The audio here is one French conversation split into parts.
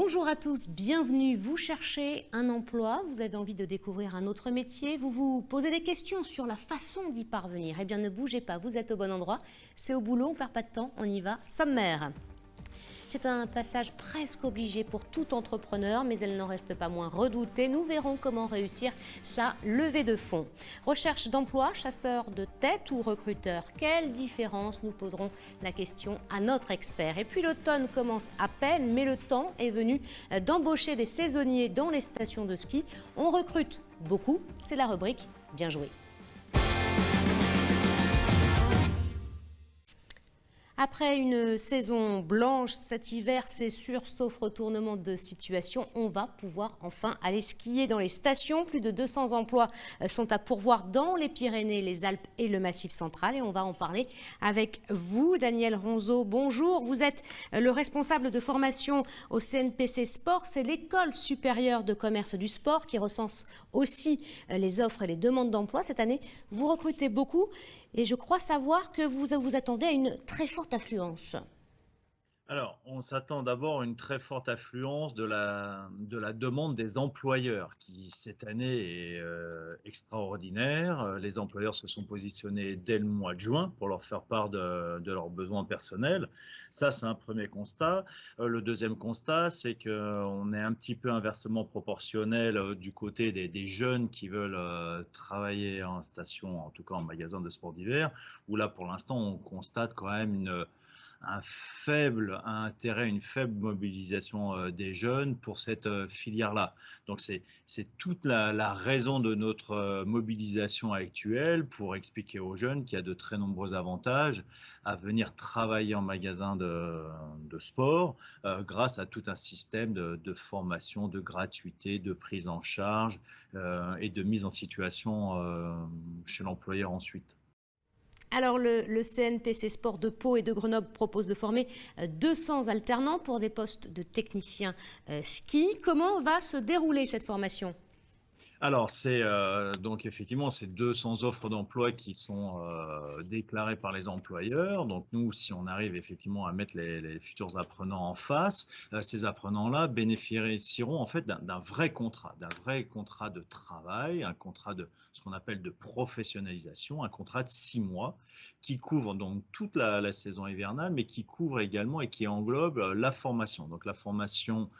Bonjour à tous, bienvenue. Vous cherchez un emploi, vous avez envie de découvrir un autre métier, vous vous posez des questions sur la façon d'y parvenir. Eh bien ne bougez pas, vous êtes au bon endroit. C'est au boulot, on ne perd pas de temps, on y va, sommaire. C'est un passage presque obligé pour tout entrepreneur, mais elle n'en reste pas moins redoutée. Nous verrons comment réussir sa levée de fonds. Recherche d'emploi, chasseur de tête ou recruteur, quelle différence? Nous poserons la question à notre expert. Et puis l'automne commence à peine, mais le temps est venu d'embaucher des saisonniers dans les stations de ski. On recrute beaucoup, c'est la rubrique Bien joué. Après une saison blanche cet hiver, c'est sûr, sauf retournement de situation, on va pouvoir enfin aller skier dans les stations. Plus de 200 emplois sont à pourvoir dans les Pyrénées, les Alpes et le Massif central. Et on va en parler avec vous, Daniel Ronzeau. Bonjour, vous êtes le responsable de formation au CNPC Sport. C'est l'école supérieure de commerce du sport qui recense aussi les offres et les demandes d'emploi. Cette année, vous recrutez beaucoup. Et je crois savoir que vous attendez à une très forte affluence. Alors, on s'attend d'abord à une très forte affluence de la demande des employeurs qui, cette année, est extraordinaire. Les employeurs se sont positionnés dès le mois de juin pour leur faire part de leurs besoins personnels. Ça, c'est un premier constat. Le deuxième constat, c'est qu'on est un petit peu inversement proportionnel du côté des jeunes qui veulent travailler en station, en tout cas en magasin de sport d'hiver, où là, pour l'instant, on constate quand même un faible intérêt, une faible mobilisation des jeunes pour cette filière-là. Donc c'est toute la raison de notre mobilisation actuelle pour expliquer aux jeunes qu'il y a de très nombreux avantages à venir travailler en magasin de sport grâce à tout un système de formation, de gratuité, de prise en charge et de mise en situation chez l'employeur ensuite. Alors le CNPC Sport de Pau et de Grenoble propose de former 200 alternants pour des postes de techniciens ski. Comment va se dérouler cette formation? Alors, c'est donc effectivement, c'est 200 offres d'emploi qui sont déclarées par les employeurs. Donc, nous, si on arrive effectivement à mettre les futurs apprenants en face, ces apprenants-là bénéficieront en fait d'un vrai contrat de travail, un contrat de ce qu'on appelle de professionnalisation, un contrat de 6 mois qui couvre donc toute la saison hivernale, mais qui couvre également et qui englobe la formation. Donc, la formation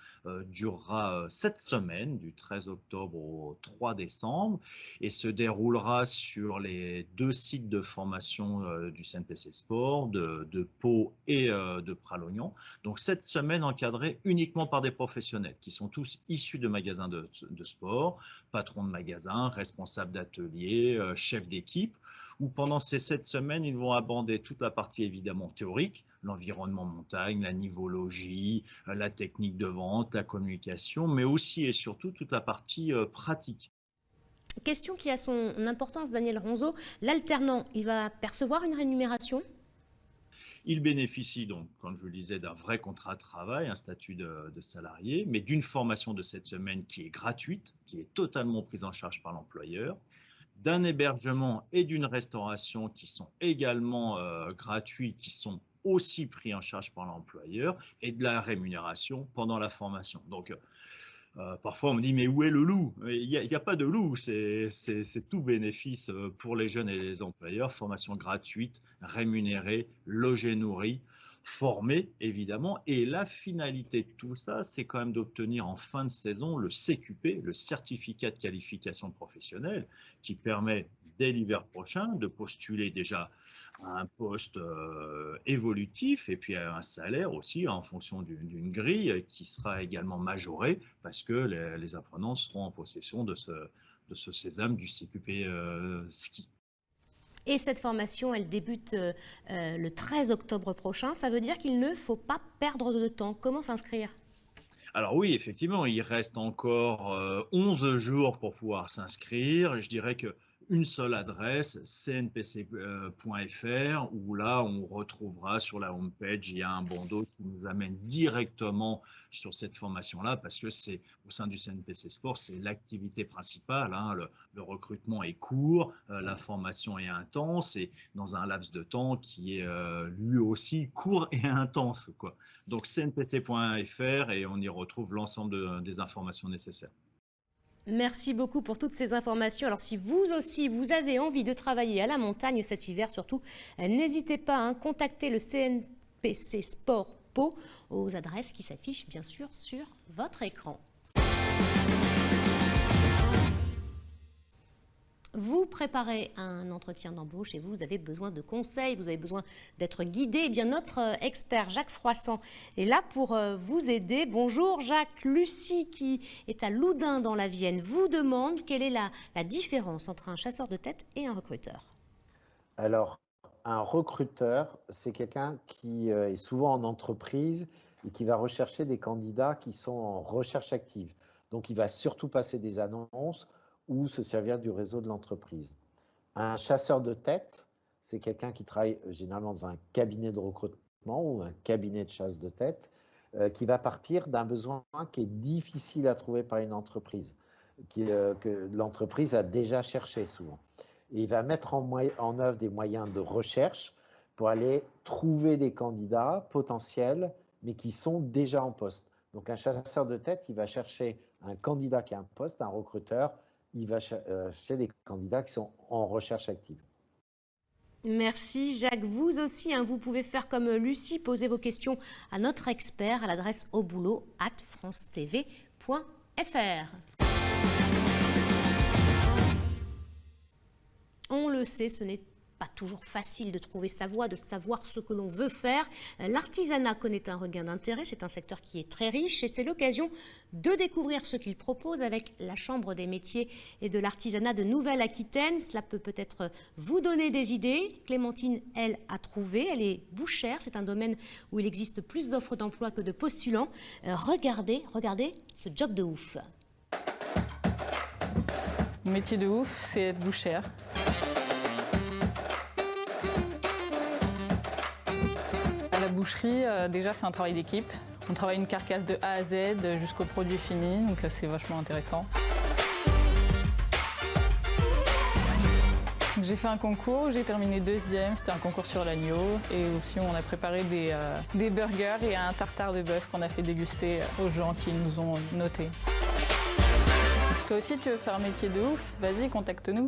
durera 7 semaines, du 13 octobre au 3 décembre, et se déroulera sur les 2 sites de formation du CNPC Sport, de Pau et de Pralognan. Donc 7 semaines encadrées uniquement par des professionnels qui sont tous issus de magasins de sport, patrons de magasins, responsables d'ateliers, chefs d'équipe, où pendant ces 7 semaines, ils vont aborder toute la partie évidemment théorique, l'environnement montagne, la nivologie, la technique de vente, la communication, mais aussi et surtout toute la partie pratique. Question qui a son importance, Daniel Ronzeau. L'alternant, il va percevoir une rémunération? Il bénéficie donc, comme je le disais, d'un vrai contrat de travail, un statut de salarié, mais d'une formation de 7 semaines qui est gratuite, qui est totalement prise en charge par l'employeur, d'un hébergement et d'une restauration qui sont également gratuits, qui sont aussi pris en charge par l'employeur, et de la rémunération pendant la formation. Donc, parfois, on me dit, mais où est le loup? Il y a pas de loup, c'est tout bénéfice pour les jeunes et les employeurs, formation gratuite, rémunérée, logé, nourri, formé, évidemment. Et la finalité de tout ça, c'est quand même d'obtenir en fin de saison le CQP, le certificat de qualification professionnelle, qui permet, dès l'hiver prochain, de postuler déjà à un poste évolutif et puis à un salaire aussi en fonction d'une grille qui sera également majorée parce que les apprenants seront en possession de ce sésame du CQP ski. Et cette formation, elle débute le 13 octobre prochain. Ça veut dire qu'il ne faut pas perdre de temps. Comment s'inscrire? Alors oui, effectivement, il reste encore 11 jours pour pouvoir s'inscrire. Je dirais que une seule adresse, cnpc.fr, où là, on retrouvera sur la home page, il y a un bandeau qui nous amène directement sur cette formation-là, parce que c'est au sein du CNPC Sport, c'est l'activité principale, hein. Le recrutement est court, la formation est intense et dans un laps de temps qui est lui aussi court et intense, quoi. Donc cnpc.fr et on y retrouve l'ensemble des informations nécessaires. Merci beaucoup pour toutes ces informations. Alors si vous aussi, vous avez envie de travailler à la montagne cet hiver, surtout, n'hésitez pas à contacter le CNPC Sport Pau aux adresses qui s'affichent bien sûr sur votre écran. Vous préparez un entretien d'embauche et vous avez besoin de conseils, vous avez besoin d'être guidé. Eh bien, notre expert Jacques Froissant est là pour vous aider. Bonjour Jacques. Lucie, qui est à Loudun dans la Vienne, vous demande quelle est la différence entre un chasseur de tête et un recruteur. Alors, un recruteur, c'est quelqu'un qui est souvent en entreprise et qui va rechercher des candidats qui sont en recherche active. Donc, il va surtout passer des annonces ou se servir du réseau de l'entreprise. Un chasseur de tête, c'est quelqu'un qui travaille généralement dans un cabinet de recrutement ou un cabinet de chasse de tête, qui va partir d'un besoin qui est difficile à trouver par une entreprise, que l'entreprise a déjà cherché souvent. Et il va mettre en œuvre des moyens de recherche pour aller trouver des candidats potentiels, mais qui sont déjà en poste. Donc un chasseur de tête, il va chercher un candidat qui a un poste, un recruteur, il va chercher des candidats qui sont en recherche active. Merci Jacques. Vous aussi, vous pouvez faire comme Lucie, poser vos questions à notre expert à l'adresse auboulot@francetv.fr. On le sait, ce n'est pas toujours facile de trouver sa voie, de savoir ce que l'on veut faire. L'artisanat connaît un regain d'intérêt, c'est un secteur qui est très riche et c'est l'occasion de découvrir ce qu'il propose avec la Chambre des métiers et de l'artisanat de Nouvelle-Aquitaine. Cela peut peut-être vous donner des idées. Clémentine, elle, a trouvé, elle est bouchère, c'est un domaine où il existe plus d'offres d'emploi que de postulants. Regardez ce job de ouf. Mon métier de ouf, c'est être bouchère. La boucherie, déjà, c'est un travail d'équipe. On travaille une carcasse de A à Z jusqu'au produit fini, donc c'est vachement intéressant. J'ai fait un concours, j'ai terminé 2e, c'était un concours sur l'agneau. Et aussi, on a préparé des burgers et un tartare de bœuf qu'on a fait déguster aux gens qui nous ont notés. Toi aussi, tu veux faire un métier de ouf? Vas-y, contacte-nous.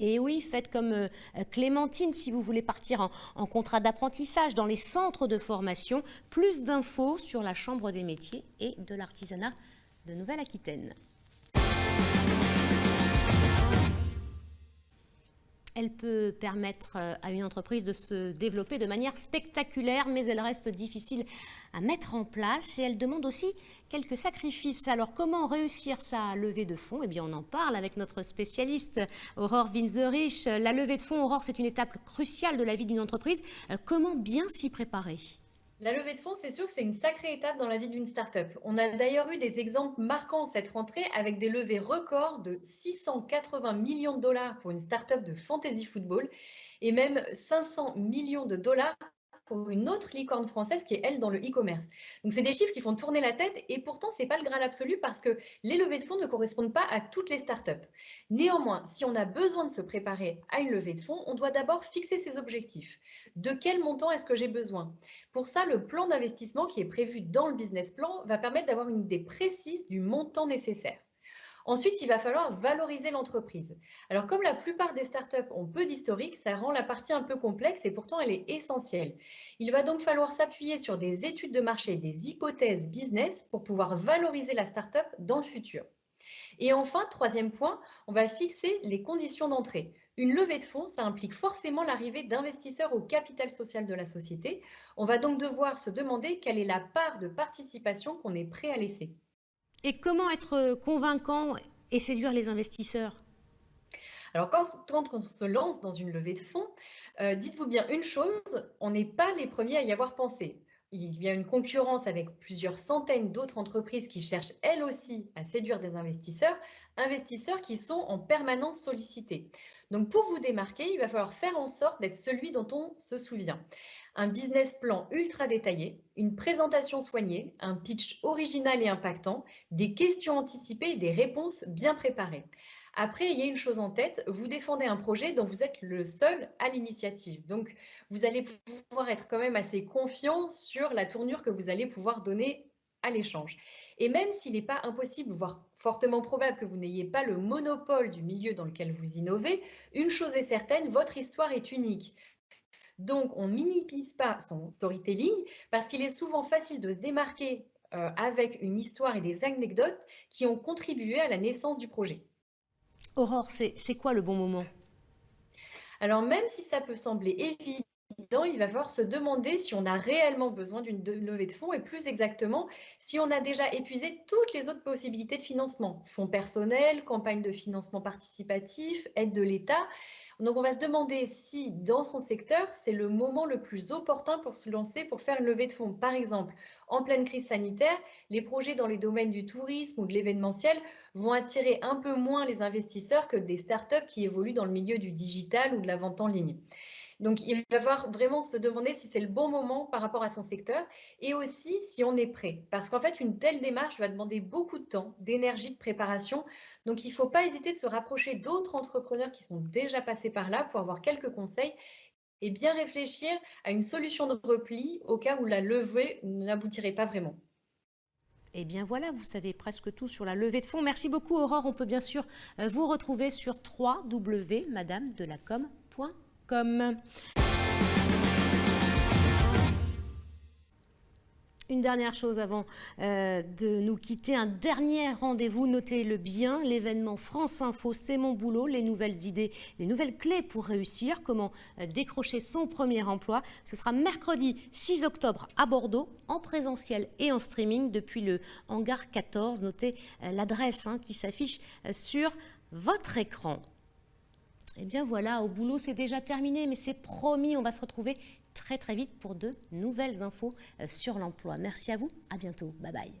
Et oui, faites comme Clémentine si vous voulez partir en contrat d'apprentissage dans les centres de formation. Plus d'infos sur la Chambre des métiers et de l'artisanat de Nouvelle-Aquitaine. Elle peut permettre à une entreprise de se développer de manière spectaculaire, mais elle reste difficile à mettre en place et elle demande aussi quelques sacrifices. Alors comment réussir sa levée de fonds? Eh bien on en parle avec notre spécialiste Aurore Winzerich. La levée de fonds, Aurore, c'est une étape cruciale de la vie d'une entreprise. Comment bien s'y préparer? La levée de fonds, c'est sûr que c'est une sacrée étape dans la vie d'une start-up. On a d'ailleurs eu des exemples marquants cette rentrée avec des levées records de 680 millions de dollars pour une start-up de fantasy football et même 500 millions de dollars pour une autre licorne française qui est elle dans le e-commerce. Donc c'est des chiffres qui font tourner la tête et pourtant c'est pas le Graal absolu parce que les levées de fonds ne correspondent pas à toutes les startups. Néanmoins, si on a besoin de se préparer à une levée de fonds, on doit d'abord fixer ses objectifs. De quel montant est-ce que j'ai besoin? Pour ça, le plan d'investissement qui est prévu dans le business plan va permettre d'avoir une idée précise du montant nécessaire. Ensuite, il va falloir valoriser l'entreprise. Alors, comme la plupart des startups ont peu d'historique, ça rend la partie un peu complexe et pourtant elle est essentielle. Il va donc falloir s'appuyer sur des études de marché, des hypothèses business pour pouvoir valoriser la startup dans le futur. Et enfin, troisième point, on va fixer les conditions d'entrée. Une levée de fonds, ça implique forcément l'arrivée d'investisseurs au capital social de la société. On va donc devoir se demander quelle est la part de participation qu'on est prêt à laisser. Et comment être convaincant et séduire les investisseurs? Alors, quand on se lance dans une levée de fonds, dites-vous bien une chose, on n'est pas les premiers à y avoir pensé. Il y a une concurrence avec plusieurs centaines d'autres entreprises qui cherchent elles aussi à séduire des investisseurs, investisseurs qui sont en permanence sollicités. Donc pour vous démarquer, il va falloir faire en sorte d'être celui dont on se souvient. Un business plan ultra détaillé, une présentation soignée, un pitch original et impactant, des questions anticipées et des réponses bien préparées. Après, il y a une chose en tête, vous défendez un projet dont vous êtes le seul à l'initiative. Donc, vous allez pouvoir être quand même assez confiant sur la tournure que vous allez pouvoir donner à l'échange. Et même s'il n'est pas impossible, voire fortement probable que vous n'ayez pas le monopole du milieu dans lequel vous innovez, une chose est certaine, votre histoire est unique. Donc, on ne minimise pas son storytelling parce qu'il est souvent facile de se démarquer avec une histoire et des anecdotes qui ont contribué à la naissance du projet. Aurore, c'est quoi le bon moment? Alors, même si ça peut sembler évident, il va falloir se demander si on a réellement besoin d'une levée de fonds et plus exactement, si on a déjà épuisé toutes les autres possibilités de financement. Fonds personnels, campagne de financement participatif, aide de l'État. Donc, on va se demander si, dans son secteur, c'est le moment le plus opportun pour se lancer, pour faire une levée de fonds. Par exemple, en pleine crise sanitaire, les projets dans les domaines du tourisme ou de l'événementiel vont attirer un peu moins les investisseurs que des startups qui évoluent dans le milieu du digital ou de la vente en ligne. Donc, il va falloir vraiment se demander si c'est le bon moment par rapport à son secteur et aussi si on est prêt. Parce qu'en fait, une telle démarche va demander beaucoup de temps, d'énergie, de préparation. Donc, il ne faut pas hésiter de se rapprocher d'autres entrepreneurs qui sont déjà passés par là pour avoir quelques conseils et bien réfléchir à une solution de repli au cas où la levée n'aboutirait pas vraiment. Eh bien voilà, vous savez presque tout sur la levée de fonds. Merci beaucoup Aurore. On peut bien sûr vous retrouver sur www.madamedelacom.com. Une dernière chose avant de nous quitter, un dernier rendez-vous, notez-le bien, l'événement France Info, c'est mon boulot, les nouvelles idées, les nouvelles clés pour réussir, comment décrocher son premier emploi. Ce sera mercredi 6 octobre à Bordeaux, en présentiel et en streaming depuis le hangar 14. Notez l'adresse qui s'affiche sur votre écran. Et bien voilà, au boulot c'est déjà terminé, mais c'est promis, on va se retrouver très vite pour de nouvelles infos sur l'emploi. Merci à vous, à bientôt, bye bye.